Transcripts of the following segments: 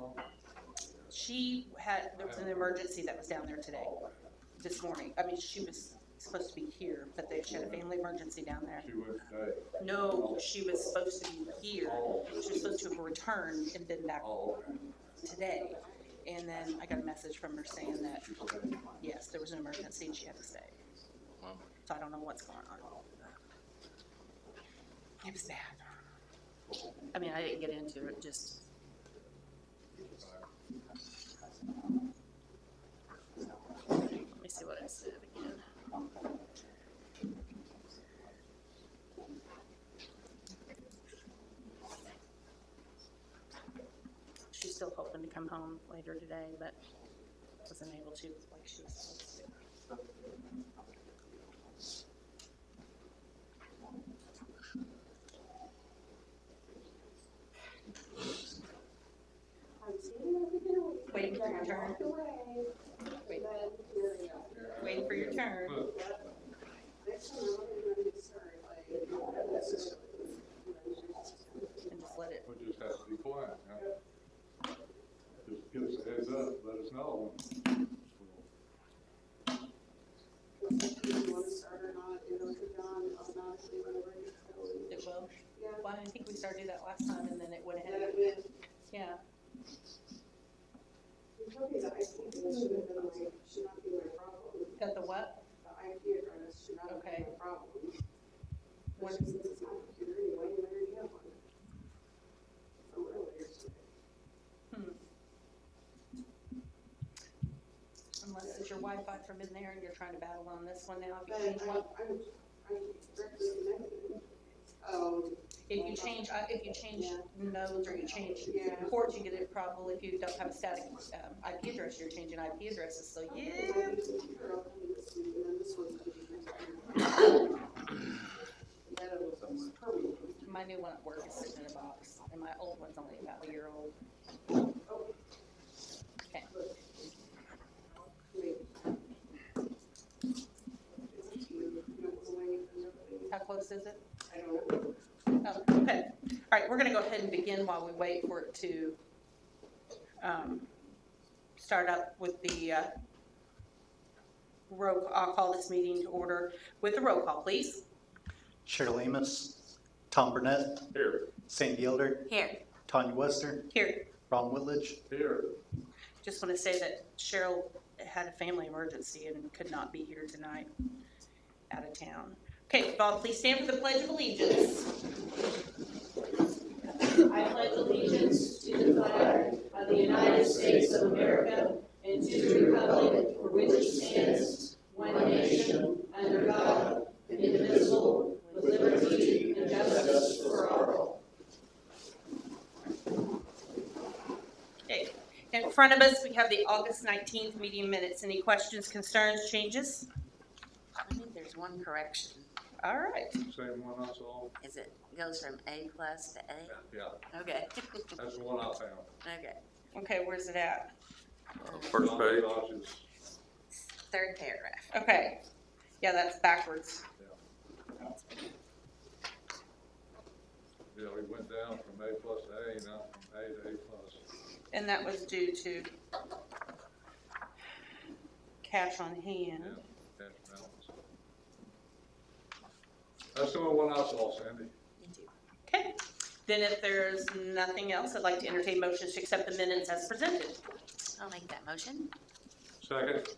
on? There was an emergency that was down there today, this morning. I mean, she was supposed to be here, but she had a family emergency down there. She went today. No, she was supposed to be here. She was supposed to have returned and been back today. And then I got a message from her saying that, yes, there was an emergency and she had to stay. So I don't know what's going on. It was bad. I mean, I didn't get into it, just. Let me see what it said again. She's still hoping to come home later today, but wasn't able to like she was supposed to. Waiting for your turn. Waiting for your turn. And just let it. We just have to be quiet. Huh? Just give us a heads up. Let us know. You want to start or not? It'll come on automatically whenever it gets going. It will. Yeah. Well, I think we started that last time, and then it went And ahead. it went. Yeah. You told me the IP address should have been like, should not be my problem. Got the what? The IP address should not Okay. be my problem. What? Especially since it's my computer anyway, and I already have one. From earlier today. Unless it's your Wi-Fi from in there and you're trying to battle on this one now. But I'm directly connected. If you change nodes or you change Yeah. ports, you get it probably if you don't have a static IP address, you're changing IP addresses. So yeah. My computer, I'll come this week, and then this one's going to be next week. That was permanent. My new one at work is sitting in a box, and my old one's only about a year old. Okay. How close is it? I don't know. Oh, okay. All right, we're going to go ahead and begin while we wait for it to start up with the roll call. I'll call this meeting to order with the roll call, please. Cheryl Amos, Tom Burnett. Here. Sandy Elder, Here. Tanya Wester, Here. Ron Whitledge. Here. Just want to say that Cheryl had a family emergency and could not be here tonight, out of town. Okay, Bob, please stand for the Pledge of Allegiance. I pledge allegiance to the flag of the United States of America and to the republic for which it stands, one nation, under God, indivisible, with liberty and justice for all. Okay, in front of us, we have the August 19th meeting minutes. Any questions, concerns, changes? I think there's one correction. All right. Same one I saw. Is it goes from A+ to A? Yeah. Okay. That's the one I found. Okay. Okay, where's it at? First page. Josh's. Third paragraph. Okay. Yeah, that's backwards. Yeah, we went down from A+ to A, not from A to A+. And that was due to cash on hand. Yeah, cash balance. That's the only one I saw, Sandy. Me too. Okay. Then if there's nothing else, I'd like to entertain motions to accept the minutes as presented. I'll make that motion. Second?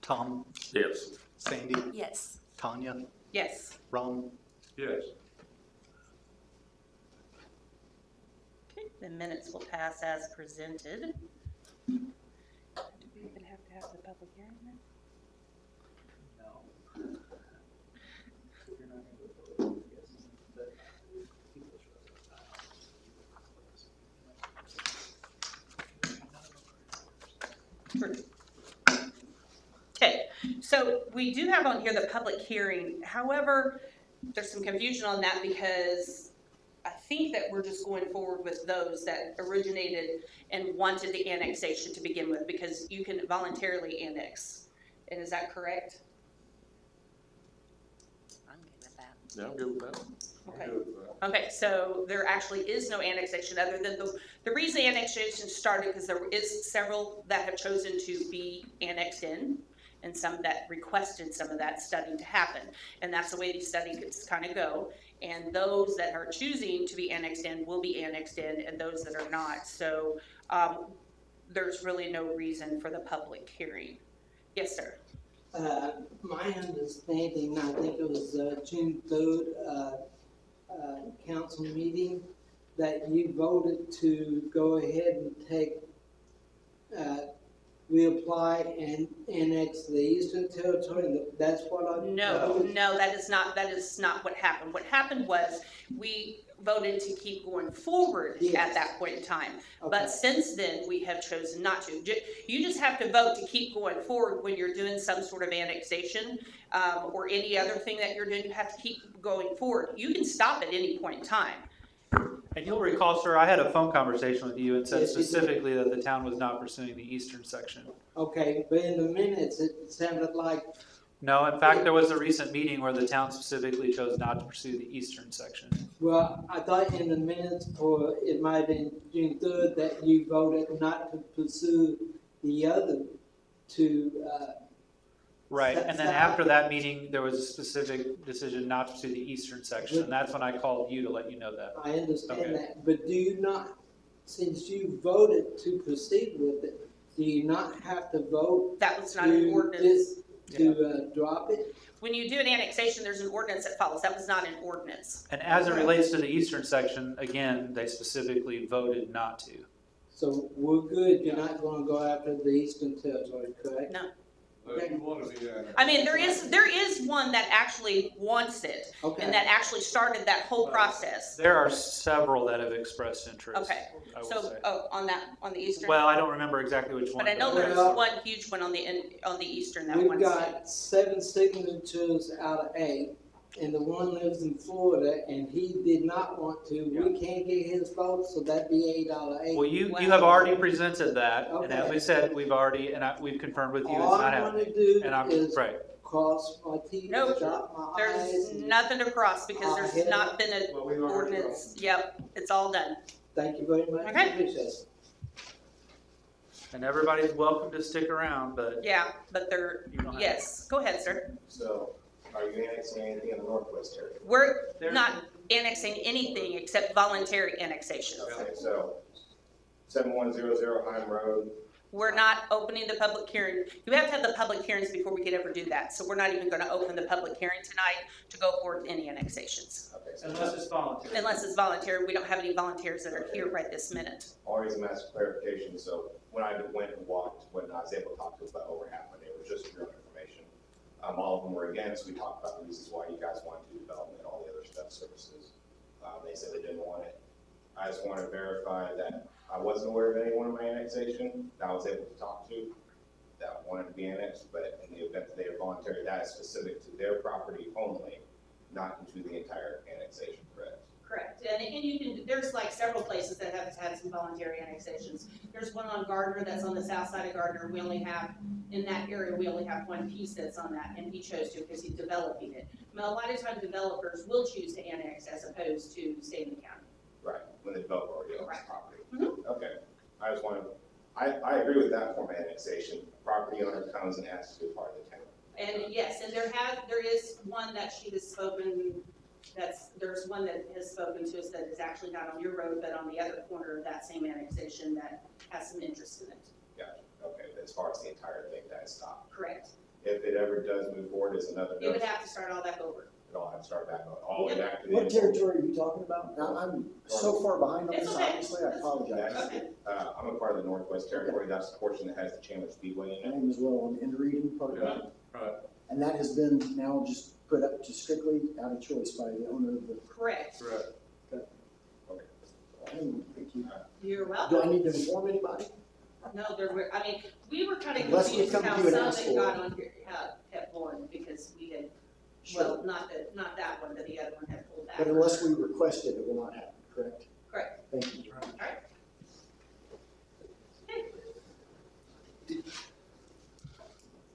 Tom, Yes. Sandy, Yes. Tanya, Yes. Ron. Yes. Okay. The minutes will pass as presented. Do we even have to have the public hearing then? Okay, so we do have on here the public hearing. However, there's some confusion on that because I think that we're just going forward with those that originated and wanted the annexation to begin with, because you can voluntarily annex. And is that correct? I'm good with that. Yeah, I'm good with that. Okay. I'm good with that. Okay, so there actually is no annexation other than the reason annexation started because there is several that have chosen to be annexed in and some that requested some of that study to happen. And that's the way these studies kind of go. And those that are choosing to be annexed in will be annexed in and those that are not. So there's really no reason for the public hearing. Yes, sir. My understanding, I think it was June 3rd, council meeting, that you voted to go ahead and take, reapply and annex the Eastern Territory. That's what I. No, that is not what happened. What happened was we voted to keep going forward at Yes. that point in time. Okay. But since then, we have chosen not to. You just have to vote to keep going forward when you're doing some sort of annexation, or any other thing that you're doing, you have to keep going forward. You can stop at any point in time. And you'll recall, sir, I had a phone conversation with you and said Yes, you did. specifically that the town was not pursuing the eastern section. Okay, but in the minutes, it sounded like, No, in fact, there was a recent meeting where the town specifically chose not to pursue the eastern section. well, I thought in the minutes for, it might have been June 3rd, that you voted not to pursue the other two, Right, and then after that meeting, there was a specific decision not to pursue the eastern section, and that's when I called you to let you know that. I understand Okay. that, but do you not, since you voted to proceed with it, do you not have to vote That was not an to ordinance. drop it? When you do an annexation, there's an ordinance that follows. That was not an ordinance. And as it relates to the eastern section, again, they specifically voted not to. So we're good, you're not gonna go after the Eastern Territory, correct? No. If you want to be annexed. I mean, there is one that actually wants it and Okay, that actually started that whole process. There are several that have expressed interest. Okay, I will So, say. on the eastern? Well, I don't remember exactly which one. But I know but- there's Well- one huge one on the eastern that we've wants it. got 7 signatures out of 8, and the one lives in Florida, and he did not want to, we can't get his vote, so that'd be 8 out of 8. Well, you have already presented that, and as Okay. we said, we've confirmed with you it's All not I wanna happening. do And I'm, is right, cross my T's, Nope. dot my There's I's. and nothing to cross because I there's had- not been an Well, we've already ordinance. Yep, it's all done. Thank you very much, Okay. appreciate it. and everybody's welcome to stick around, but Yeah, but they're, you don't have. yes, go ahead, sir. So, are you annexing anything in the Northwest Territory? We're There- not annexing anything except voluntary annexation. Okay, so 7100 Heim Road, We're not opening the public hearing. You have to have the public hearings before we could ever do that. So we're not even gonna open the public hearing tonight to go forward with any annexations. okay, so Unless it's voluntary. Unless it's voluntary, we don't have any volunteers that are here right this minute. always a massive clarification, so when I went and walked, when I was able to talk to about over half my neighbors, just for your own information. All of them were against, we talked about the reasons why you guys wanted to do development, all the other stuff, services. They said they didn't want it. I just want to verify that I wasn't aware of anyone in my annexation that I was able to talk to that wanted to be annexed, but in the event that they are voluntary, that is specific to their property only, not into the entire annexation, correct? Correct. And you can, there's like several places that have had some voluntary annexations. There's one on Gardner that's on the south side of Gardner. We only have, in that area, we only have one piece that's on that, and he chose to because he's developing it. Now, a lot of times developers will choose to annex as opposed to stay in the county. Right, when the developer already owns the Right. property. Mhm. Okay, I just want to, I agree with that form of annexation. Property owner comes and asks to be part of the town. And yes, and there is one that she has spoken, there's one that has spoken to us that is actually not on your road, but on the other corner of that same annexation that has some interest in it. Gotcha, okay, but as far as the entire thing, that is stopped. Correct. If it ever does move forward, is another It would notice, have to start all back over. it'll have to start back on, all the way back to the. What territory are you talking about? Now, I'm so far behind on It's this, okay. obviously, I apologize. Okay. I'm a part of the Northwest Territory, that's the portion that has the Chandler Speedway in I it. am as well on the Inter-Region part of Yeah, that. right. And that has been now just put up to strictly out of choice by the owner of the, Correct. Correct. thank you. You're Do welcome. I need to inform anybody? No, we were kind of Unless we confused come to how you and some ask that for got it. on here, had won because we had, Sure. well, not that one, but the other one had pulled back. But unless we request it, it will not happen, correct? Correct. Thank you. Hi, my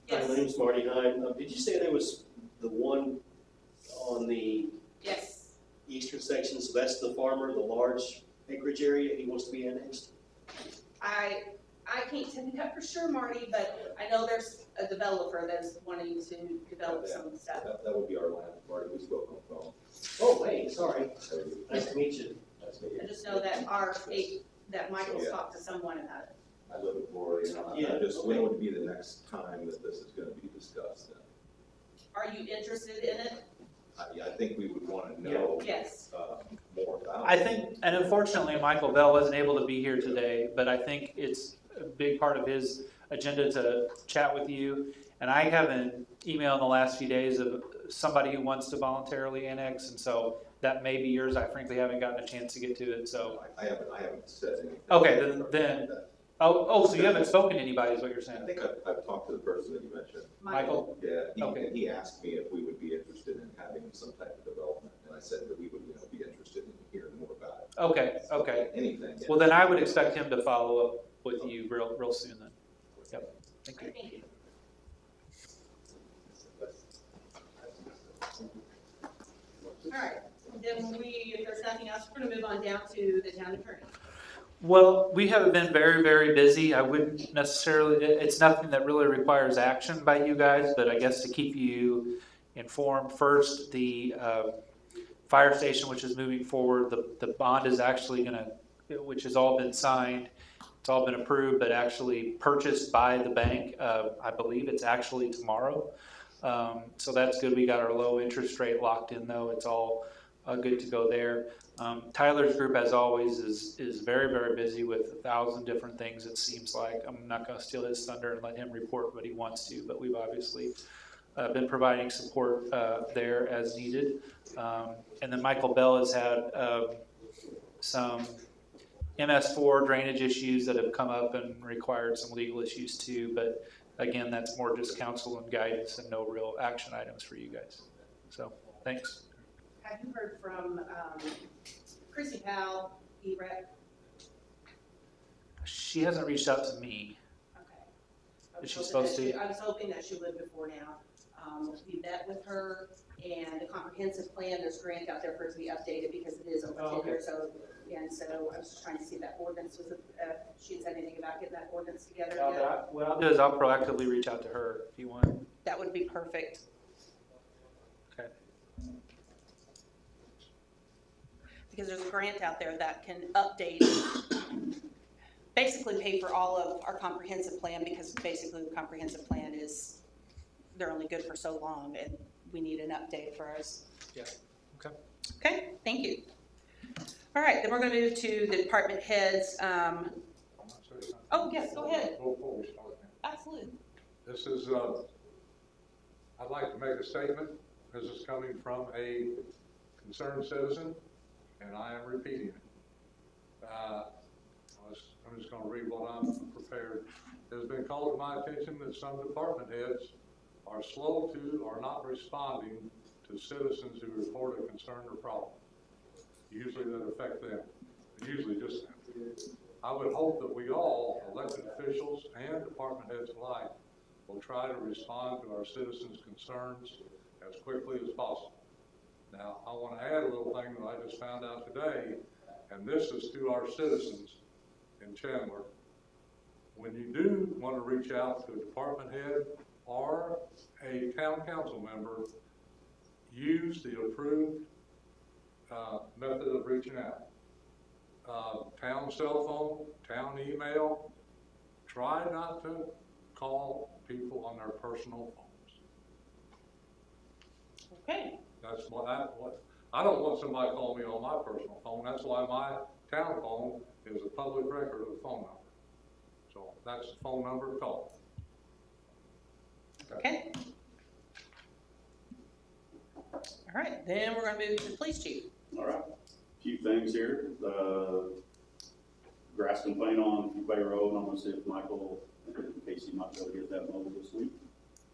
Yes, name's Marty Heim. Did you say there was the one on the So that's the farmer, the large acreage area, he wants to be annexed? I can't tell you that for sure, Marty, but I know there's a developer that's wanting to develop some stuff. That would be our land, Marty, we spoke on the phone. Oh, hey, sorry. Nice to meet you. I just know that that Michael's talked to someone about it. I live in Florida, you know, Yeah, I just, when okay. would be the next time that this is gonna be discussed? Are you interested in it? I think we would wanna know, Yes. more about it. I think, and unfortunately, Michael Bell wasn't able to be here today, but I think it's a big part of his agenda to chat with you. And I have an email in the last few days of somebody who wants to voluntarily annex, and so that may be yours. I frankly haven't gotten a chance to get to it, so. I haven't said anything. Okay, then, so you haven't spoken to anybody is what you're I saying? think I've talked to the person that you mentioned. Michael? Yeah, Okay. he asked me if we would be interested in having some type of development, and I said that we would, be interested in hearing more about it. Okay. Anything. yeah. Well, then I would expect him to follow up with you real soon then. Yep, thank you. Thank you. All right, then if there's nothing else, we're gonna move on down to the town attorney. Well, we have been very, very busy. I wouldn't necessarily, it's nothing that really requires action by you guys, but I guess to keep you informed, first, the fire station, which is moving forward, the bond is actually gonna, which has all been signed, it's all been approved, but actually purchased by the bank. I believe it's actually tomorrow. So that's good. We got our low interest rate locked in though. It's all good to go there. Tyler's group, as always, is very, very busy with 1,000 different things, it seems like. I'm not going to steal his thunder and let him report what he wants to, but we've obviously been providing support there as needed. And then Michael Bell has had some MS4 drainage issues that have come up and required some legal issues too, but again, that's more just counsel and guidance and no real action items for you guys. So, thanks. Have you heard from Chrissy Powell, EREC? She hasn't reached out to me. Okay. Is she supposed to? I was hoping that she would before now. We met with her, and the comprehensive plan, there's a grant out there for it to be updated because it is over 10 years old. And so I was just trying to see if that ordinance was, she had said anything about getting that ordinance together yet. What I'll do is I'll proactively reach out to her if you want. That would be perfect. Okay. Because there's a grant out there that can update, basically pay for all of our comprehensive plan, because basically the comprehensive plan is, they're only good for so long, and we need an update for us. Yeah, okay. Okay, thank you. All right, then we're gonna move to the department heads. I'm not sure it's not- Oh, yes, go ahead. Before we start, Absolutely. this is, I'd like to make a statement. This is coming from a concerned citizen, and I am repeating it. I'm just gonna read what I'm prepared. It has been called to my attention that some department heads are slow to or not responding to citizens who report a concern or problem, usually that affect them, usually just them. I would hope that we all, elected officials and department heads alike, will try to respond to our citizens' concerns as quickly as possible. Now, I want to add a little thing that I just found out today, and this is to our citizens in Chandler. When you do want to reach out to a department head or a town council member, use the approved method of reaching out. Town cell phone, town email. Try not to call people on their personal phones. Okay, That's I don't want somebody calling me on my personal phone. That's why my town phone is a public record of the phone number. So that's the phone number to call. okay. All right, then we're gonna move to the police chief. All right, few things here. Grass complaint on Bay Road. I'm gonna see if Michael and Casey might be able to get that mowed this week.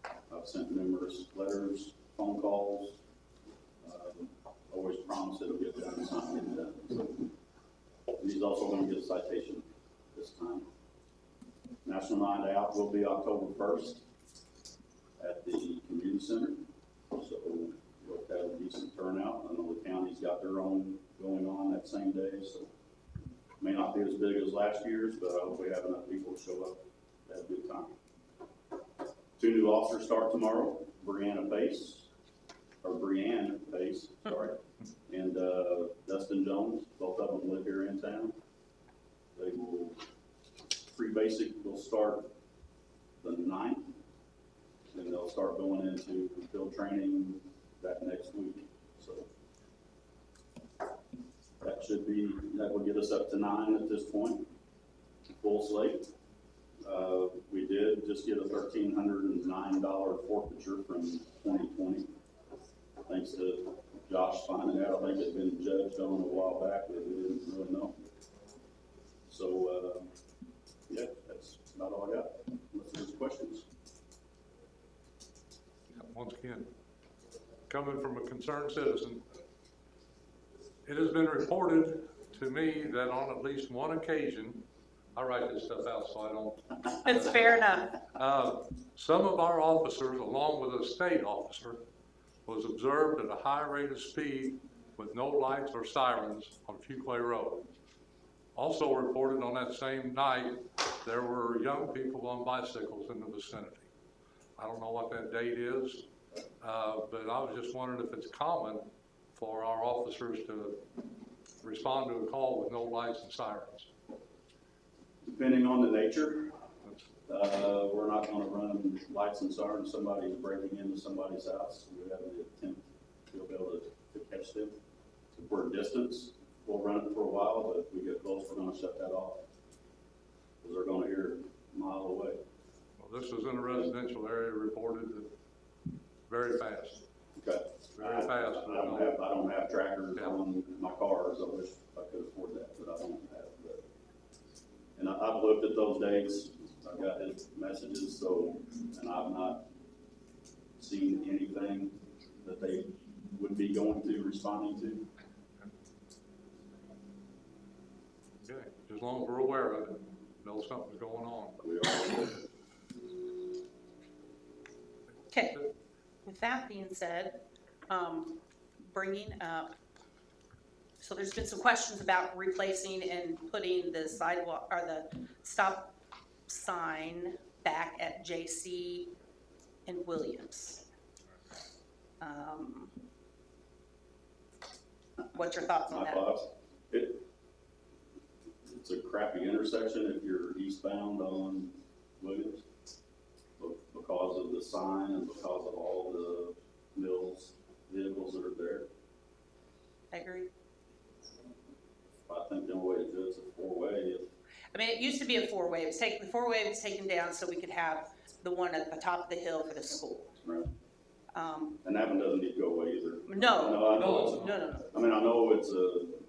I've sent numerous letters, phone calls. Always promise it'll get done, it's not getting done. So, he's also gonna get a citation this time. National Night Out will be October 1st at the community center. So we'll have a decent turnout. I know the county's got their own going on that same day, so may not be as big as last year's, but I hope we have enough people to show up, have a good time. 2 new officers start tomorrow, Brianne Pace, sorry, and Dustin Jones, both of them live here in town. They will, pre-basic will start the 9th, and they'll start going into field training that next week, so. That will get us up to 9 at this point, full slate. We did just get a $1,309 forfeiture from 2020. Thanks to Josh finding out. I think it's been judged on a while back, but we didn't really know. So, yeah, that's about all I got, unless there's questions. Once again, coming from a concerned citizen, it has been reported to me that on at least one occasion, I write this stuff out so I don't. It's fair enough. Some of our officers, along with a state officer, was observed at a high rate of speed with no lights or sirens on Fuquay Road. Also reported on that same night, there were young people on bicycles in the vicinity. I don't know what that date is, but I was just wondering if it's common for our officers to respond to a call with no lights and sirens. Depending on the nature, we're not gonna run lights and sirens. Somebody's breaking into somebody's house. We have the attempt to be able to catch them. If we're a distance, we'll run it for a while, but if we get close, we're gonna shut that off. Because they're gonna hear it a mile away. Well, this was in a residential area reported that very fast. Okay. Very fast. I don't have trackers on my cars. I wish I could afford that, but I don't have that. And I've looked at those dates. I've got his messages, so, and I've not seen anything that they would be going to, responding to. Okay, as long as we're aware of it, know something's going on. We are. Okay, with that being said, bringing up, so there's been some questions about replacing and putting the sidewalk, or the stop sign back at JC and Williams. What's your thoughts on My that? thoughts, it's a crappy intersection if you're eastbound on Williams, because of the sign and because of all the Mills vehicles that are there. I agree. I think the only way to do it is a 4-way. I mean, it used to be a 4-way. The 4-way was taken down so we could have the one at the top of the hill for the school. Right. And that one doesn't need to go away either. No, No. I mean, I know it's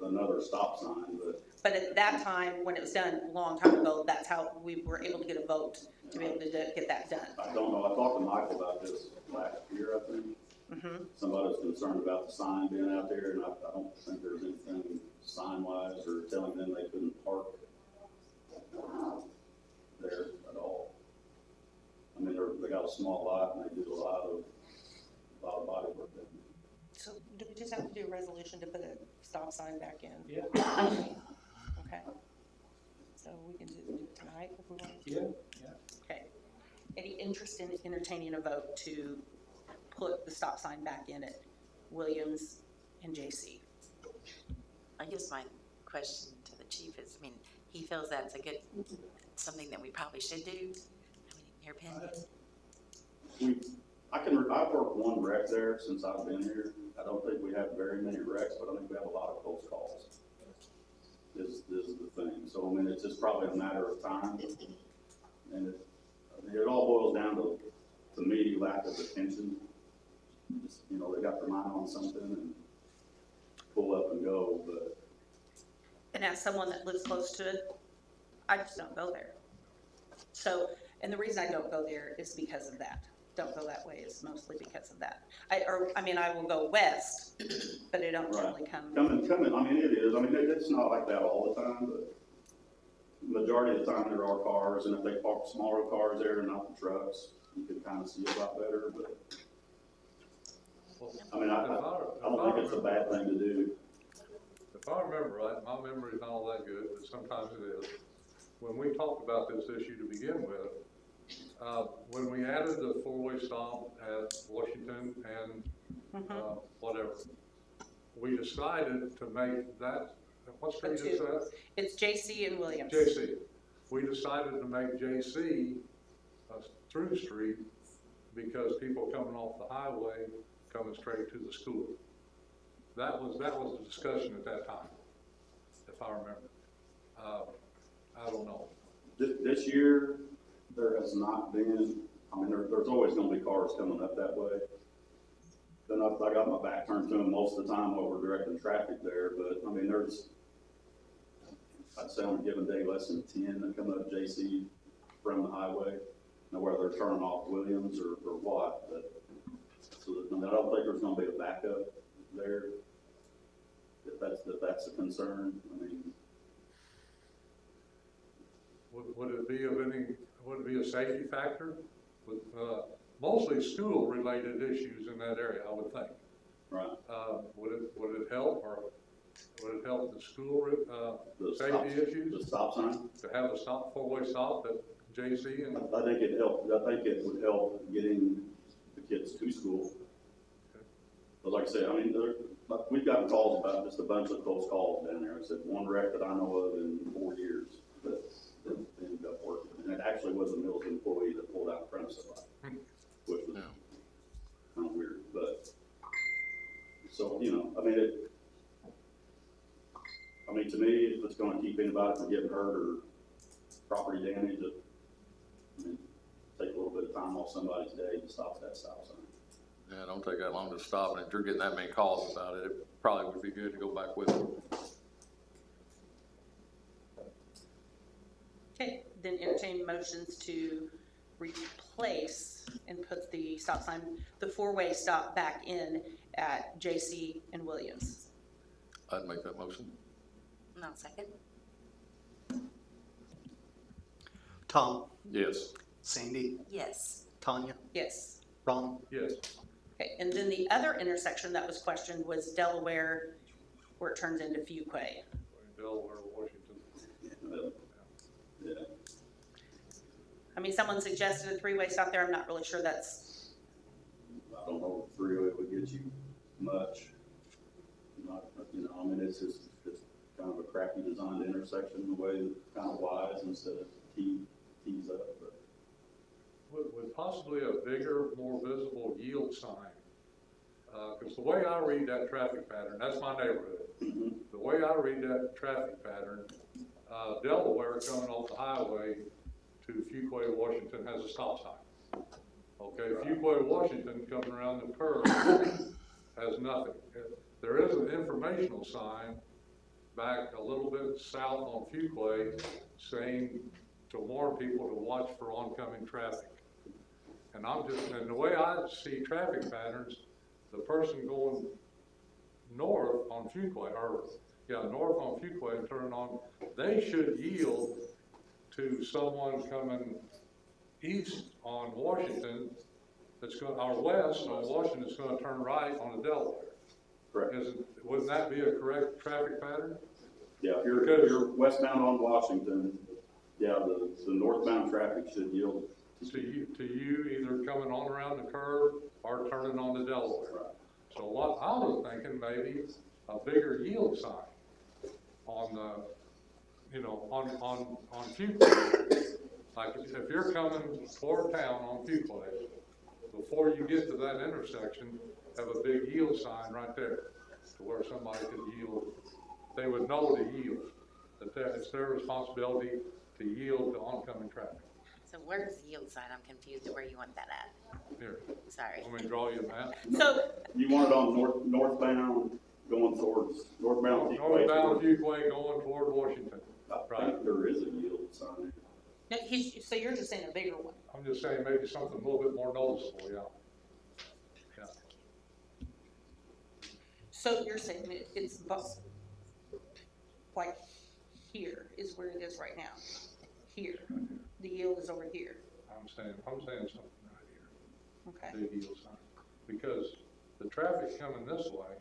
another stop sign, but at that time, when it was done a long time ago, that's how we were able to get a vote to be able to get that done. I don't know. I talked to Michael about this last year, I think. Mm-hmm. Somebody was concerned about the sign being out there, and I don't think there's anything sign-wise or telling them they couldn't park there at all. I mean, they got a small lot and they do a lot of body work there. So do we just have to do a resolution to put a stop sign back in? Yeah. Okay. So we can do it tonight if we want. Yeah. Okay. Any interest in entertaining a vote to put the stop sign back in at Williams and JC? I guess my question to the chief is, I mean, he feels that's a good, something that we probably should do. I mean, in your opinion? I've worked one wreck there since I've been here. I don't think we have very many wrecks, but I think we have a lot of close calls. Is the thing. So, I mean, it's just probably a matter of time. And it all boils down to me, lack of attention. Just, you know, they got their mind on something and pull up and go, but. And as someone that lives close to it, I just don't go there. So, and the reason I don't go there is because of that. Don't go that way is mostly because of that. I will go west, but I don't generally come. Coming, I mean, it is. I mean, it's not like that all the time, but majority of the time there are cars, and if they park smaller cars there and not the trucks, you can kind of see a lot better, but. I mean, I don't think it's a bad thing to do. if I remember right, my memory's not all that good, but sometimes it is. When we talked about this issue to begin with, when we added the four-way stop at Washington and, whatever, we decided to make that, what street is that? It's JC and Williams. JC. We decided to make JC a through street because people coming off the highway coming straight to the school. That was the discussion at that time, if I remember. I don't know. This year, there has not been, I mean, there's always gonna be cars coming up that way. Then I got my back turned to them most of the time while we're directing traffic there, but, I mean, there's, I'd say on a given day, less than 10 that come up JC from the highway. Now, whether they're turning off Williams or what, but, so that, I mean, I don't think there's gonna be a backup there. If that's a concern, I mean. Would it be would it be a safety factor? With, mostly school-related issues in that area, I would think. Right. Would it help, or would it help the school, The safety stop- issues? The stop sign? To have a four-way stop at JC and, I think it helped, I think it would help getting the kids to school. But like I said, I mean, we've gotten calls about just a bunch of close calls down there. I said one wreck that I know of in 4 years that ended up working. And it actually was a Mills employee that pulled out in front of somebody, which was kind of weird, but, so, you know, I mean, to me, if it's gonna keep anybody from getting hurt or property damage, I mean, take a little bit of time off somebody's day to stop that stop sign. Yeah, don't take that long to stop, and if you're getting that many calls about it, it probably would be good to go back with it. Okay, then entertain motions to replace and put the stop sign, the four-way stop back in at JC and Williams. I'd make that motion. No, second? Tom, Yes. Sandy, Yes. Tanya, Yes. Ron, yes. Okay, and then the other intersection that was questioned was Delaware, where it turns into Fuquay. Delaware, Washington. Yeah. I mean, someone suggested a three-way stop there. I'm not really sure that's, I don't know if freeway would get you much. Not, you know, I mean, it's kind of a crappy designed intersection, the way it kind of wise instead of tees up, but. Would possibly a bigger, more visible yield sign, because the way I read that traffic pattern, that's my neighborhood. The way I read that traffic pattern, Delaware coming off the highway to Fuquay, Washington has a stop sign. Okay, Fuquay, Washington coming around the curve has nothing. There is an informational sign back a little bit south on Fuquay saying to warn people to watch for oncoming traffic. And the way I see traffic patterns, the person going north on Fuquay, north on Fuquay and turning on, they should yield to someone coming east on Washington or west on Washington that's gonna turn right on the Delaware. Correct. Wouldn't that be a correct traffic pattern? Yeah, if you're westbound on Washington, yeah, the northbound traffic should yield. To you either coming on around the curve or turning on the Delaware. Right. So what I was thinking, maybe a bigger yield sign on the, on Fuquay. Like if you're coming toward town on Fuquay, before you get to that intersection, have a big yield sign right there to where somebody could yield. They would know to yield, that it's their responsibility to yield to oncoming traffic. So where's the yield sign? I'm confused at where you want that at. Here, Sorry. let me draw you a map. so, You want it on northbound going towards, northbound Fuquay. Northbound Fuquay going toward Washington. I think there is a yield sign. no, so you're just saying a bigger one. I'm just saying maybe something a little bit more noticeable, yeah. So you're saying it's like here is where it is right now. Here, the yield is over here. I'm saying something right here. Okay. Big yield sign. Because the traffic coming this way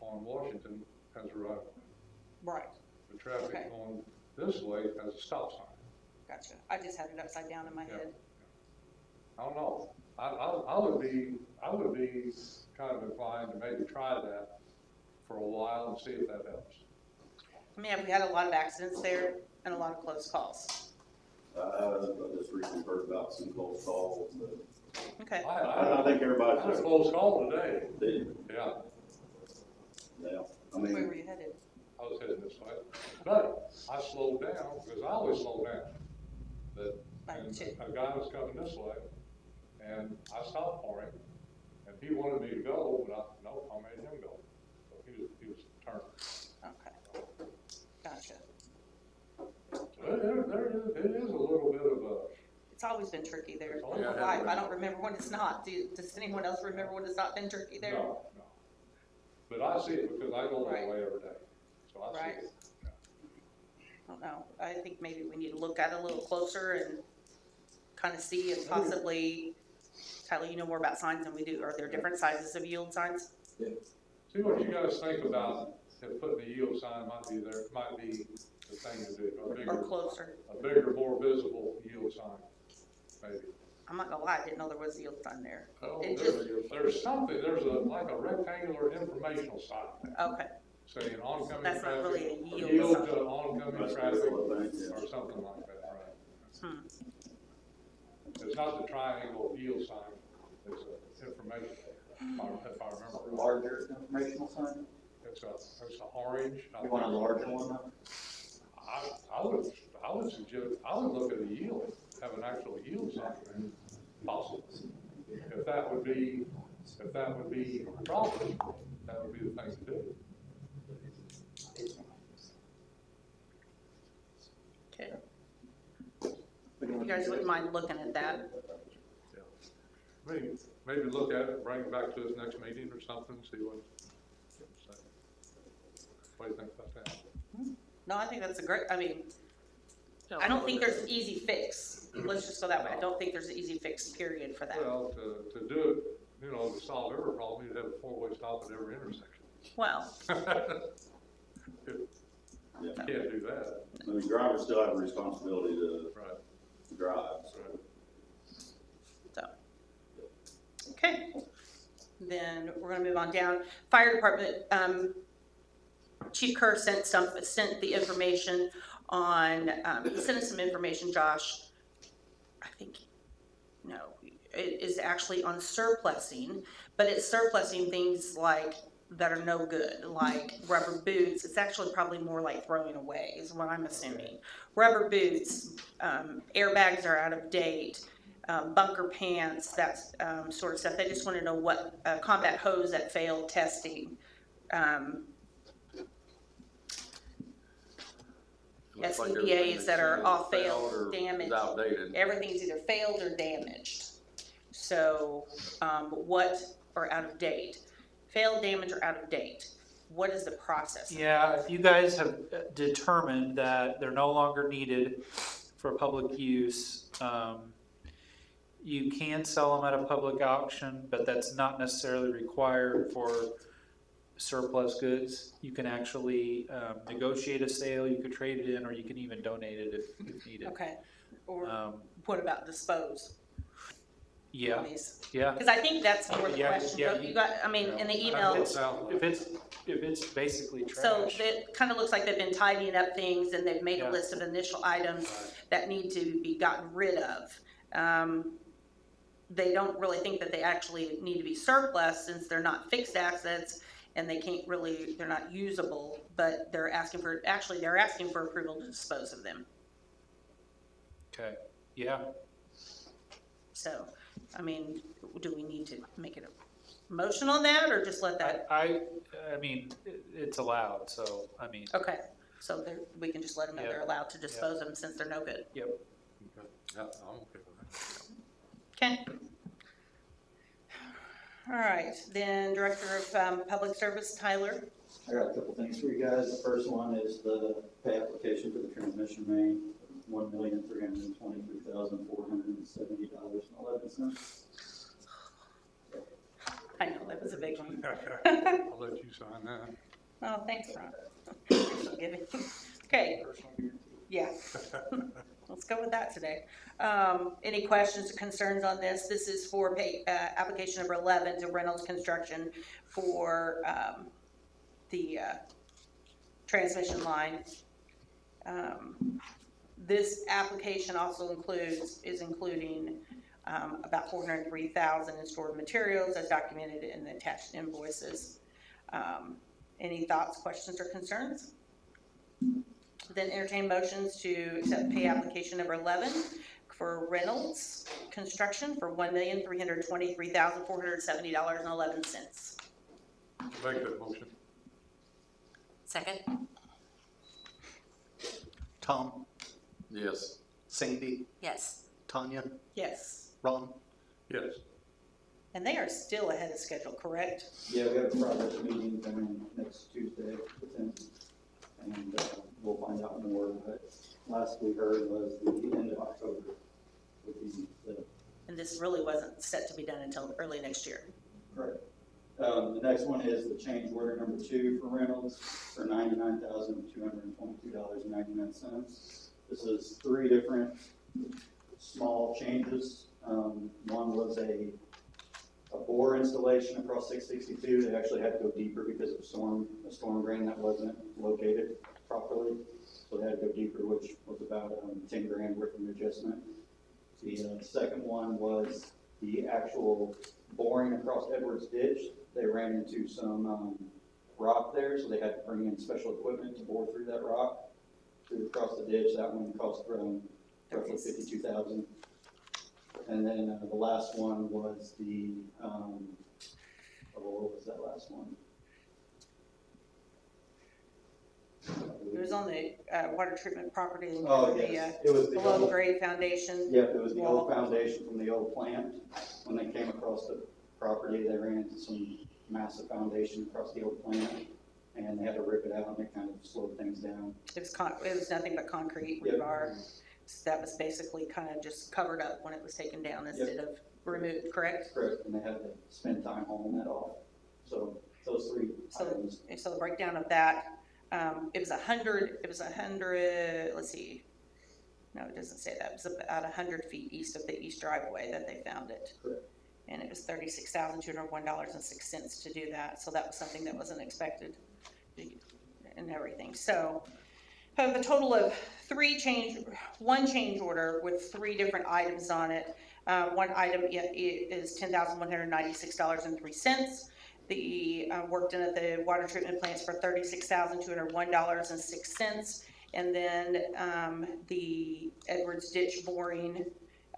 on Washington has a right. Right, The traffic Okay. going this way has a stop sign. gotcha. I just had it upside down in my Yeah. head. I don't know. I would be kind of inclined to maybe try that for a while and see if that helps. I mean, we had a lot of accidents there and a lot of close calls. I just recently heard about some close calls, but Okay, I think I everybody's had a just, close call today. yeah, Yeah, I where mean, were you headed? I was heading this way. But I slowed down because I always slow down. Like And two. a guy was coming this way and I stopped for him and he wanted me to go, but I made him go. So he was turning. Okay, gotcha. So it is a little bit of a, It's always been tricky there. It's My always whole been life, tricky. I don't remember when it's not. Does anyone else remember when it's not been tricky there? no. But I see it because I go that Right. way every day. So I Right. see it. I don't know. I think maybe we need to look at it a little closer and kind of see if possibly, Tyler, you know more about signs than we do. Are there different sizes of yield signs? See what you guys think about if putting a yield sign might be the thing to do. Or closer? A bigger, more visible yield sign, maybe. I'm not gonna lie, I didn't know there was a yield sign there. Oh, It there's something, like a rectangular informational sign Okay, saying oncoming That's not really a traffic, yield yield sign. to oncoming that's traffic, what I think, yeah. or something like that, right? Hmm. It's not the triangle yield sign, it's a information, if I remember right. Larger informational sign? It's a orange. I You want a think. larger one though? I would suggest, I would look at a yield, have an actual yield sign, possible. If that would be proper, that would be the thing to do. Okay. You guys wouldn't mind looking at that? Maybe look at it, bring it back to us next meeting or something, see what do you think about that? No, I think that's a great, I mean, I don't think there's an easy fix. Let's just go that way. I don't think there's an easy fix, period, for that. Well, to do it, to solve every problem, you'd have a four-way stop at every intersection. Well, You can't do that. I mean, drivers still have a responsibility to Right. drive, so. so. Okay. Then we're gonna move on down. Fire department, Chief Kerr sent the information on, he sent us some information, Josh. I think, no, it is actually on surplusing, but it's surplusing things like, that are no good, like rubber boots. It's actually probably more like throwing away is what I'm assuming. Rubber boots, airbags are out of date, bunker pants, that sort of stuff. They just want to know what, combat hose that failed testing. Looks like SCBAs everything that are they off, send failed, or is damaged. outdated. Everything's either failed or damaged. So, what, or out of date? Failed, damaged, or out of date? What is the process? Yeah, if you guys have determined that they're no longer needed for public use, you can sell them at a public auction, but that's not necessarily required for surplus goods. You can actually negotiate a sale, you could trade it in, or you can even donate it if needed. Okay, or Um, what about dispose? Yeah, These? yeah. Because I think that's more the Yeah, question, yeah, you got, I mean, in the email. If it's basically So trash. it kind of looks like they've been tidying up things and they've made Yeah. a list of initial items that need to be gotten rid of. They don't really think that they actually need to be surplus since they're not fixed assets and they can't really, they're not usable, but they're asking for approval to dispose of them. Okay, yeah. So, I mean, do we need to make it a motion on that or just let that? I mean, it's allowed, so, I mean, Okay, so we can just let them know Yeah. they're allowed to dispose of them since they're no good. yep. Okay. Yeah, I'm okay with that. Okay. All right, then Director of Public Service, Tyler. I got a couple things for you guys. The first one is the pay application for the transmission main, $1,323,470.11. I know, that was a big one. I'll let you sign that. Oh, thanks, Ron. You're so giving. Okay, yeah. Let's go with that today. Any questions or concerns on this? This is for application number 11 to Reynolds Construction for the transmission line. This application also is including about $403,000 in stored materials as documented in the attached invoices. Any thoughts, questions, or concerns? Then entertain motions to accept pay application number 11 for Reynolds Construction for $1,323,470.11. Make that motion. Second? Tom, Yes. Sandy, Yes. Tanya, Yes, Ron. Yes. and they are still ahead of schedule, correct? Yeah, we have a progress meeting coming next Tuesday with him, and we'll find out more, but last we heard was the end of October would be the And this really wasn't set to be done until early next year. correct. The next one is the change order number 2 for Reynolds for $99,222.99. This is 3 different small changes. One was a bore installation across 662. They actually had to go deeper because of a storm drain that wasn't located properly. So they had to go deeper, which was about 10 grand worth of adjustment. The second one was the actual boring across Edwards Ditch. They ran into some rock there, so they had to bring in special equipment to bore through that rock, through across the ditch. That one cost roughly $52,000. And then the last one was the, what was that last one? It was on the water treatment property. Oh, yes. It was the below old, grade foundation. yeah, it was the old wall. foundation from the old plant. When they came across the property, they ran into some massive foundation across the old plant, and they had to rip it out, and it kind of slowed things down. It was nothing but concrete Yep. rebar. So that was basically kind of just covered up when it was taken down instead of removed, correct? Correct, and they had to spend time hauling that off. So those 3 items. So the breakdown of that, it was 100, let's see. No, it doesn't say that. It was about 100 feet east of the east driveway that they found it. Correct. And it was $36,201.06 to do that. So that was something that wasn't expected and everything. So have a total of one change order with 3 different items on it. One item is $10,196.03. The work done at the water treatment plants for $36,201.06. And then the Edwards Ditch boring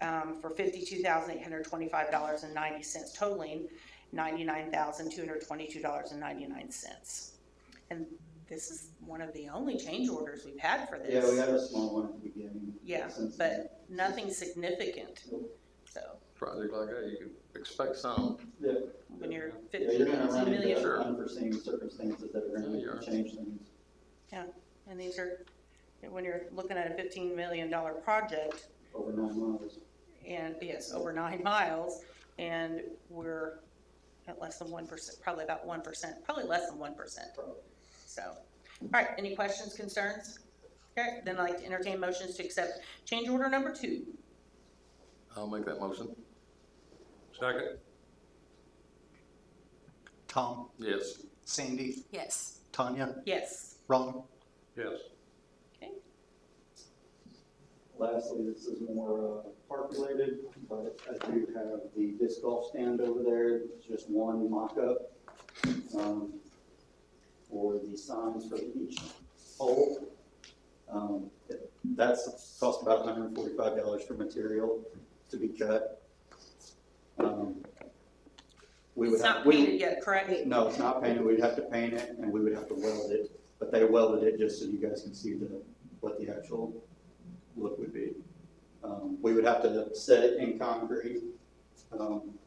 for $52,825.90, totaling $99,222.99. And this is one of the only change orders we've had for this. Yeah, we had a small one at the beginning. Yeah, but nothing significant. So Project like that, you can expect some. Yeah. when you're Yeah, 15 you're gonna run million, into unforeseen circumstances that are Yeah, you gonna are. change things. and these are, when you're looking at a $15 million project, Over 9 miles. and yes, over 9 miles, and we're at less than 1%, probably about 1%, probably less than 1%. So, all right, any questions, concerns? Okay, then I'd like to entertain motions to accept change order number 2. I'll make that motion. Second. Tom, Yes. Sandy, Yes. Tanya, Yes. Ron. Yes. Lastly, this is more park related, but I do have the disc golf stand over there. It's just one mock-up for the signs for each pole. That's cost about $145 for material to be cut. It's not painted yet, correct? No, it's not painted. We'd have to paint it and we would have to weld it, but they welded it just so you guys can see what the actual look would be. We would have to set it in concrete,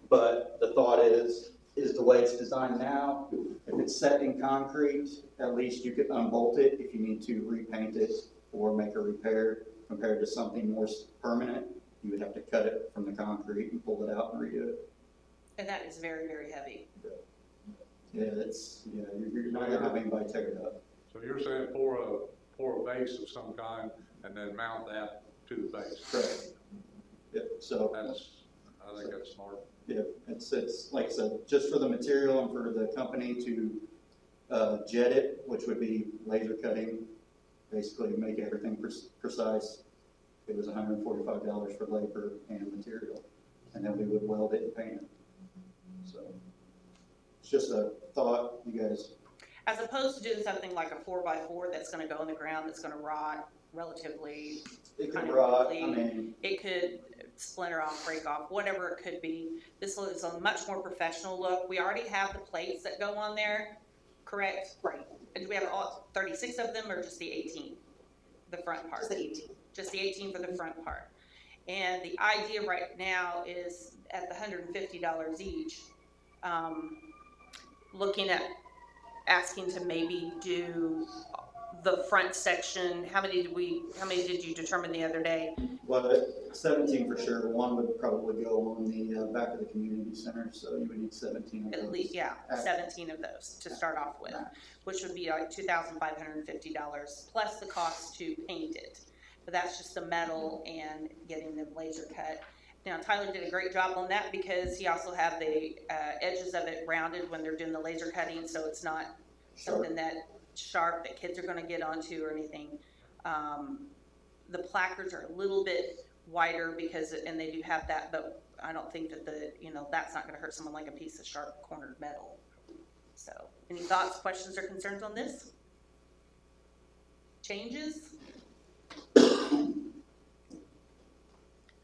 but the thought is the way it's designed now, if it's set in concrete, at least you could unbolt it if you need to repaint it or make a repair. Compared to something more permanent, you would have to cut it from the concrete and pull it out and redo it. And that is very, very heavy. Yeah, you're not gonna have anybody take it up. So you're saying pour a base of some kind and then mount that to the base? Correct. Yep, so. I think that's smart. Yeah, it's like I said, just for the material and for the company to jet it, which would be laser cutting, basically make everything precise. It was $145 for labor and material, and then we would weld it and paint it. So it's just a thought, you guys. As opposed to doing something like a 4x4 that's gonna go in the ground, that's gonna rot relatively, It kind could of rot, quickly. I mean, It could splinter off, break off, whatever it could be. This is a much more professional look. We already have the plates that go on there, correct? Right, And do we have all 36 of them or just the 18? The front part? just the 18. Just the 18 for the front part. And the idea right now is at the $150 each, looking at asking to maybe do the front section. How many did you determine the other day? well, 17 for sure. One would probably go on the back of the community center, so you would need 17 of those. At least, yeah, 17 of those to start off with, which would be like $2,550 plus the cost to paint it. But that's just the metal and getting them laser cut. Now, Tyler did a great job on that because he also had the edges of it rounded when they're doing the laser cutting, so it's not something that sharp that kids are gonna get onto or anything. The placards are a little bit wider because, and they do have that, but I don't think that that's not gonna hurt someone like a piece of sharp cornered metal. So, any thoughts, questions, or concerns on this? Changes?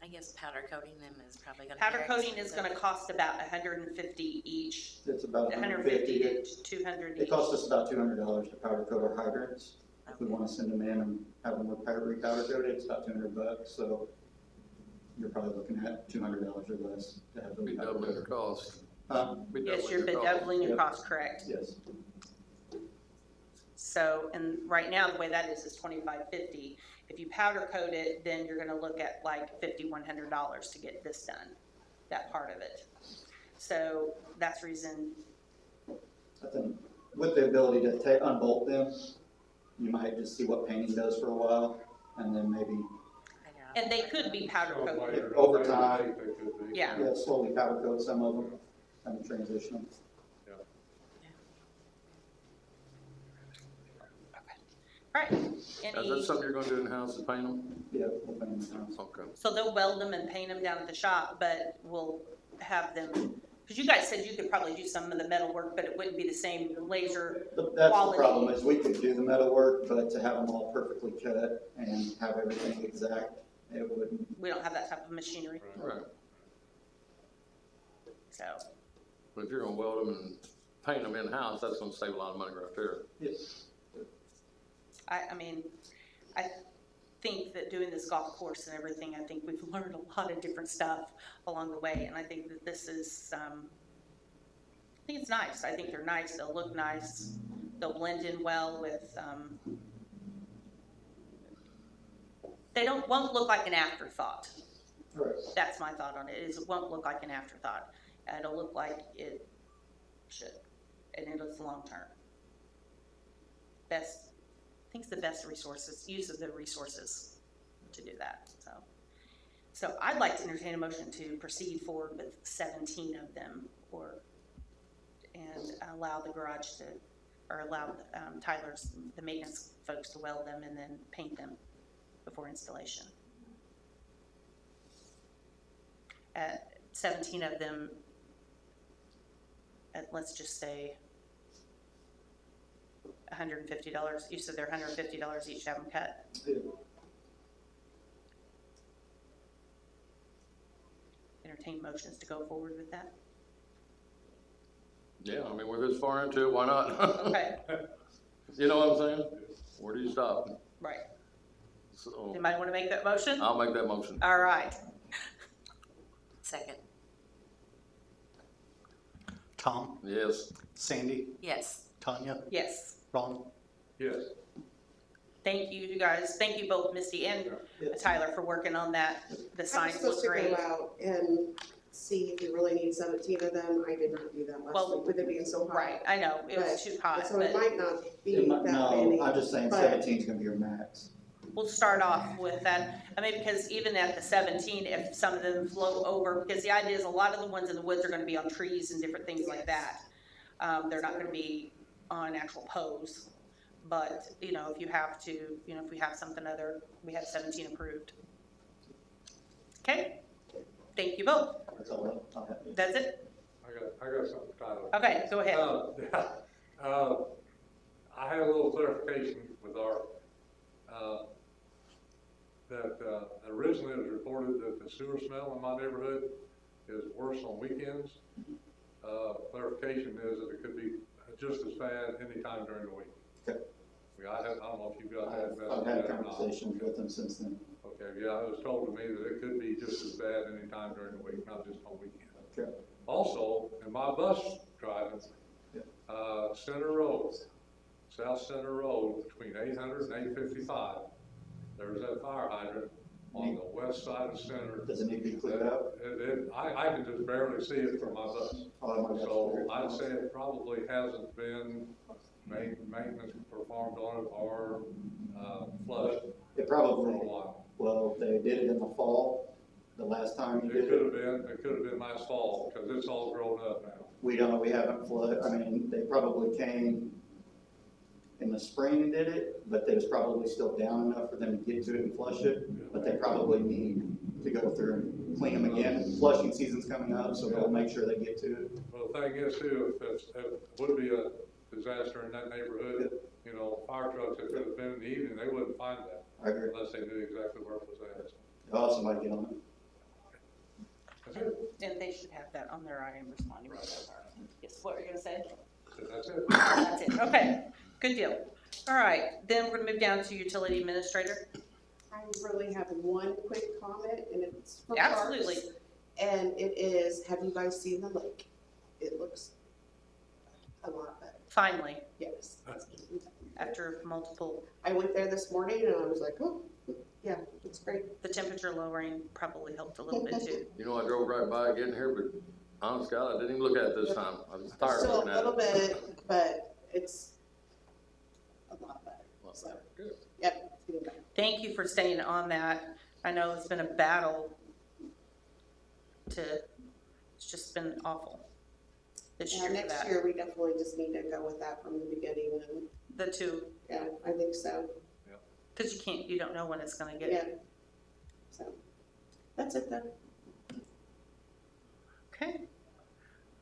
I guess powder coating them is probably gonna be. Powder very coating is expensive. gonna cost about $150 each, It's about 150 $150. to 200 It each. costs us about $200 to powder coat our hydrants. If we want to send them in and have them re-powder coated, it's about $200, so you're probably looking at $200 or less to have them Be powder doubling your coated. cost. Be Yes, doubling you're your cost. doubling your Yep. cost, correct. Yes, So, and right now, the way that is $25.50. If you powder coat it, then you're gonna look at like $5,100 to get this done, that part of it. So that's the reason, I think with the ability to unbolt them, you might just see what painting does for a while, and then maybe, and they could be powder So coated. later- Over later time. date they could be. Yeah. slowly powder coat some of them, kind of transition them. Right, Is that any, something you're gonna do in-house to paint them? Yeah, we'll paint them in-house. Okay. so they'll weld them and paint them down at the shop, but we'll have them, because you guys said you could probably do some of the metal work, but it wouldn't be the same laser. That's the Quality. problem, is we could do the metal work, but to have them all perfectly cut and have everything exact, it wouldn't. We don't have that type of machinery, Right. so. But if you're gonna weld them and paint them in-house, that's gonna save a lot of money right there. Yes. I mean, I think that doing this golf course and everything, I think we've learned a lot of different stuff along the way, and I think that this is, I think it's nice. I think they're nice, they'll look nice, they'll blend in well with, they won't look like an afterthought. Right. That's my thought on it, is it won't look like an afterthought. It'll look like it should, and it's long-term. I think it's the best use of the resources to do that, so I'd like to entertain a motion to proceed forward with 17 of them, and allow the garage to, or allow the maintenance folks to weld them and then paint them before installation. 17 of them, let's just say $150. You said they're $150 each to have them cut. Yeah. Entertain motions to go forward with that. Yeah, I mean, we're this far into it, why not? Okay, You know what I'm saying? Where do you stop? right. So, Anybody want to make that motion? I'll make that motion. All right. Second, Tom, Yes. Sandy, yes. Tanya, Yes. Ron. Yes. Thank you guys. Thank you both, Misty and Yeah. Tyler, for working on that. The I was signs supposed look to great. go out and see if you really need 17 of them. I did not do that last Well, week with it being so hot. Right, I know, it was But- too hot, So it but might not be It might- that many. No, I'm just saying but- 17 is gonna be your max. we'll start off with that. I mean, because even at the 17, if some of them float over, because the idea is a lot of the ones in the woods are gonna be on trees and different things like that. They're not gonna be on actual poles. But, you know, if you have to, you know, if we have something other, we have 17 approved. Okay? Thank you both. That's all I'll have. That's it? I got something, Tyler. Okay, go ahead. I had a little clarification with our, originally it was reported that the sewer smell in my neighborhood is worse on weekends. Clarification is that it could be just as bad anytime during the week. Okay. I don't know if you got that message. I've had yet or not. conversations with them since then. Okay, yeah, it was told to me that it could be just as bad anytime during the week, not just on weekends. Okay. Also, in my bus driving, Center Road, South Center Road, between 800 and 855, there's that fire hydrant on the west side of Center. Does it need to be cleared out? I can just barely see it from my bus. Oh, my gosh. So I'd say it probably hasn't been maintenance performed on it or flushed It for a probably, while. well, they did it in the fall, the last time you did it. It could have been last fall, because it's all grown up now. We haven't flooded, I mean, they probably came in the spring and did it, but it was probably still down enough for them to get to it and flush it. But they probably need to go through and clean them again. Flushing season's coming up, so they'll make sure they get to it. Well, the thing is too, if it would be a disaster in that neighborhood, you know, fire trucks, if it had been in the evening, they wouldn't find that I agree. unless they knew exactly where it was at. I'll have somebody get on it. That's it. And they should have that on their I am responding. Yes, what were you gonna say? That's it. That's it, okay, good deal. All right, then we're gonna move down to utility administrator. I really have one quick comment, and it's for parks. Absolutely. And it is, have you guys seen the lake? It looks a lot better, Finally, yes. after multiple, I went there this morning and I was like, oh, yeah, it's great. the temperature lowering probably helped a little bit too. You know, I drove right by it getting here, but honest God, I didn't even look at it this time. I was tired of Still a looking at little it. bit, but it's a lot better. So, Good. yep, it's getting better. Thank you for staying on that. I know it's been a battle it's just been awful this Yeah, year for next that. year, we definitely just need to go with that from the beginning, and, The two, yeah, I think so, because you don't know when it's gonna get. yeah. So, that's it then. Okay.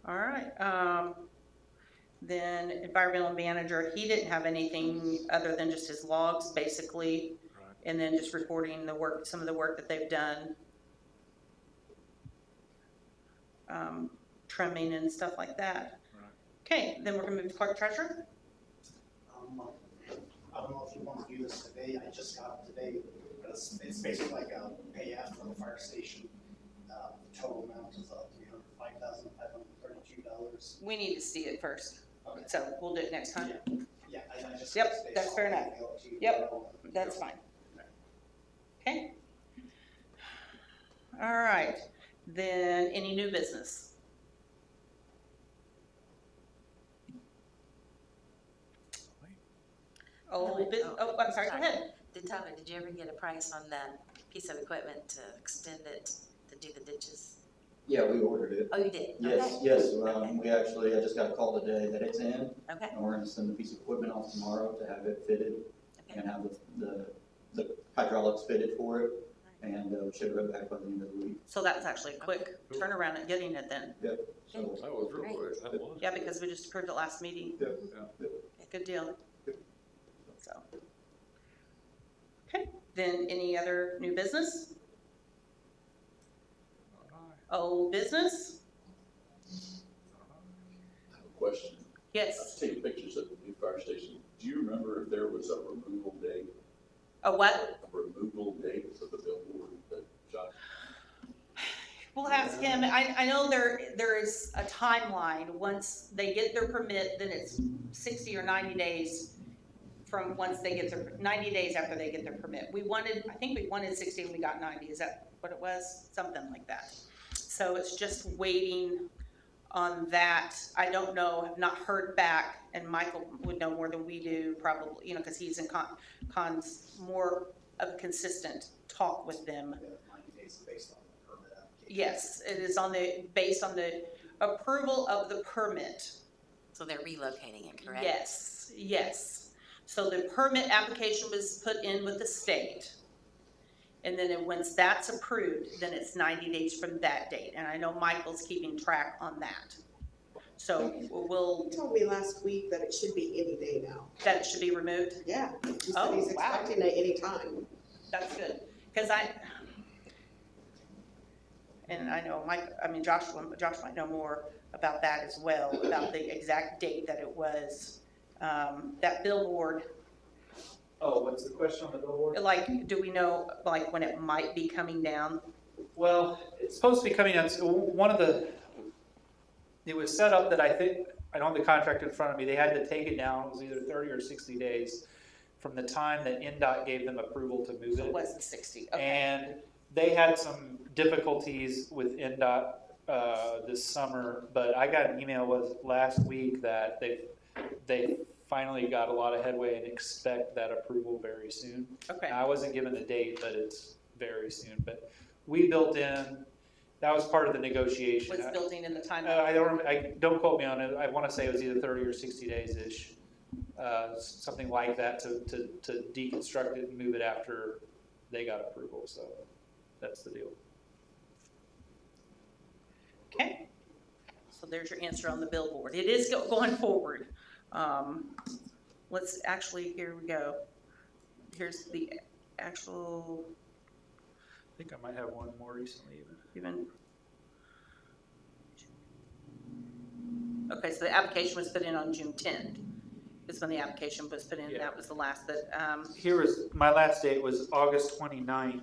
All right, then environmental manager, he didn't have anything other than just his logs, basically. Right. And then just reporting the work, some of the work that they've done. Trimming and stuff like that. Right. Okay, then we're gonna move to clerk treasurer. I don't know if you want to do this today, I just got it today, but it's basically like a pay app for the fire station. The total amount is $5,532. We need to see it first, Okay. so we'll do it next time. Yeah, I just. Yep, that's fair enough. Yep, that's fine. Okay. All right, then any new business? I'm sorry, go ahead. Tyler, did you ever get a price on that piece of equipment to extend it to do the ditches? Yeah, we ordered it. Oh, you did? Yes, Okay. yes, I just got a call today that it's in, Okay, and we're gonna send the piece of equipment off tomorrow to have it fitted okay. and have the hydraulics fitted for it, and we should have it back by the end of the week. So that's actually a quick turnaround at getting it then. Yep, so, That was real quick. That was. Yeah, because we just approved it last meeting. yep, Good deal. So. Okay, then any other new business? Old business? I have a question. I Yes. was taking pictures of the new fire station. Do you remember if there was a removal date? A what? A removal date for the billboard that Josh? We'll ask him. I know there is a timeline. Once they get their permit, then it's 60 or 90 days from once they get their, 90 days after they get their permit. I think we wanted 60 and we got 90. Is that what it was? Something like that. So it's just waiting on that. I don't know, have not heard back, and Michael would know more than we do probably, you know, because he's in cons more of a consistent talk with them. The 90 days is based on the permit application. Yes, it is based on the approval of the permit. So they're relocating it, correct? Yes, yes. So the permit application was put in with the state. And then once that's approved, then it's 90 days from that date. And I know Michael's keeping track on that. So we'll, He told me last week that it should be any day now. that it should be removed. Yeah, he Oh, said he's wow. expecting it any time. That's good. Because and I know Josh might know more about that as well, about the exact date that it was, that billboard. Oh, what's the question on the billboard? Like, do we know, like, when it might be coming down? Well, it's supposed to be coming out, so it was set up that I don't have the contract in front of me, they had to take it down, it was either 30 or 60 days from the time that NDOT gave them approval to move So it it. was the 60, okay. And they had some difficulties with NDOT this summer, but I got an email last week that they finally got a lot of headway and expect that approval very soon. Okay, I wasn't given the date, but it's very soon. But we built in, that was part of the negotiation. was building in the time. Don't quote me on it. I want to say it was either 30 or 60 days-ish, something like that to deconstruct it and move it after they got approval. So that's the deal. Okay, so there's your answer on the billboard. It is going forward. Let's actually, here we go. Here's the actual, I think I might have one more recently even. Okay, so the application was put in on June 10th. Is when the application was put in. Yeah. That was the last that, Here was, my last date was August 29th,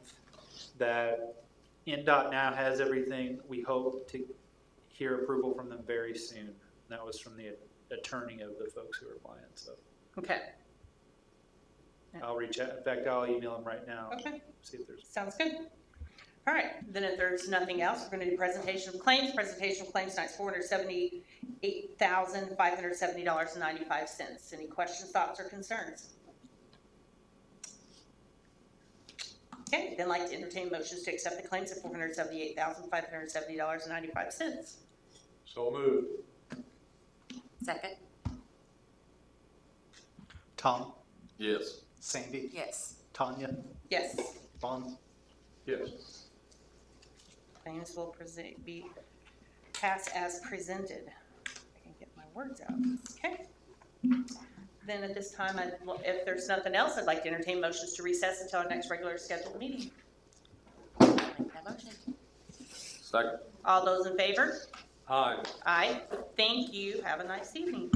that NDOT now has everything. We hope to hear approval from them very soon. That was from the attorney of the folks who are applying, so okay, I'll reach out. In fact, I'll email them right now. okay, See if there's. sounds good. All right, then if there's nothing else, we're gonna do presentation of claims. Presentation of claims tonight's $478,570.95. Any questions, thoughts, or concerns? Okay, then like to entertain motions to accept the claims of $478,570.95. So moved. Second? Tom, Yes. Sandy, Yes. Tanya, Yes, Vaughn. Yes. claims will be passed as presented. I can get my words out. Okay. Then at this time, if there's nothing else, I'd like to entertain motions to recess until our next regular scheduled meeting. Make that motion. Second. All those in favor? Aye. Aye. Thank you. Have a nice evening.